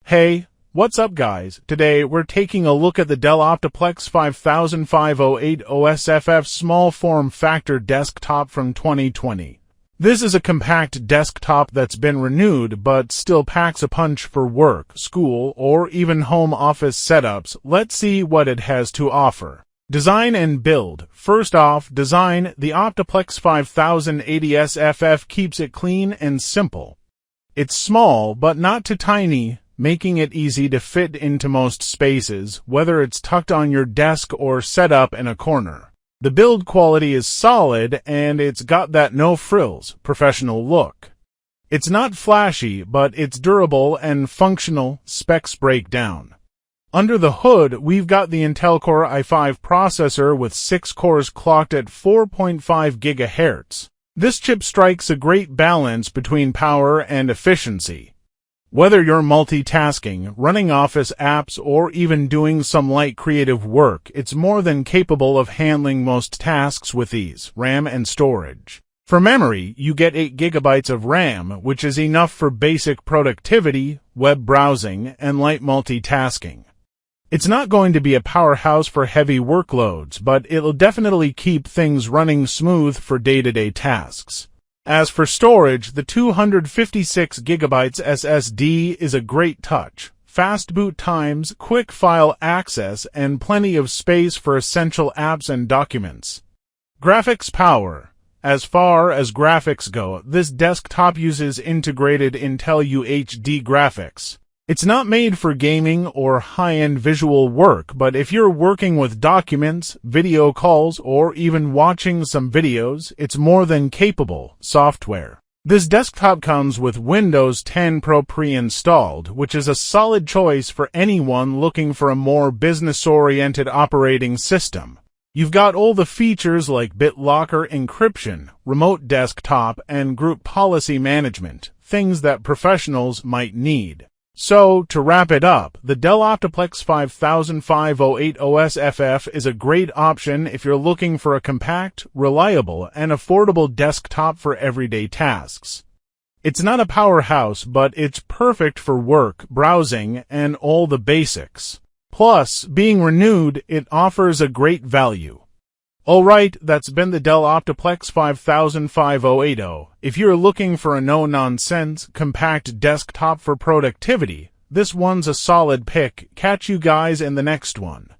Hey, what's up guys? Today we're taking a look at the Dell Optiplex 5508 SFF small form factor desktop from 2020. This is a compact desktop that's been renewed but still packs a punch for work, school, or even home office setups. Let's see what it has to offer. Design and build. First off, design. The Optiplex 5080 SFF keeps it clean and simple. It's small but not too tiny, making it easy to fit into most spaces, whether it's tucked on your desk or set up in a corner. The build quality is solid, and it's got that no-frills, professional look. It's not flashy, but it's durable and functional. Specs break down. Under the hood, we've got the Intel Core i5 processor with 6 cores clocked at 4.5 GHz. This chip strikes a great balance between power and efficiency. Whether you're multitasking, running office apps, or even doing some light creative work, it's more than capable of handling most tasks with ease. RAM and storage. For memory, you get 8 GB of RAM, which is enough for basic productivity, web browsing, and light multitasking. It's not going to be a powerhouse for heavy workloads, but it'll definitely keep things running smooth for day-to-day tasks. As for storage, the 256 GB SSD is a great touch. Fast boot times, quick file access, and plenty of space for essential apps and documents. Graphics power. As far as graphics go, this desktop uses integrated Intel UHD graphics. It's not made for gaming or high-end visual work, but if you're working with documents, video calls, or even watching some videos, it's more than capable. Software. This desktop comes with Windows 10 Pro pre-installed, which is a solid choice for anyone looking for a more business-oriented operating system. You've got all the features like BitLocker encryption, remote desktop, and group policy management, things that professionals might need. So, to wrap it up, the Dell Optiplex 5508 SFF is a great option if you're looking for a compact, reliable, and affordable desktop for everyday tasks. It's not a powerhouse, but it's perfect for work, browsing, and all the basics. Plus, being renewed, it offers a great value. Alright, that's been the Dell Optiplex 5508. If you're looking for a no-nonsense, compact desktop for productivity, this one's a solid pick. Catch you guys in the next one.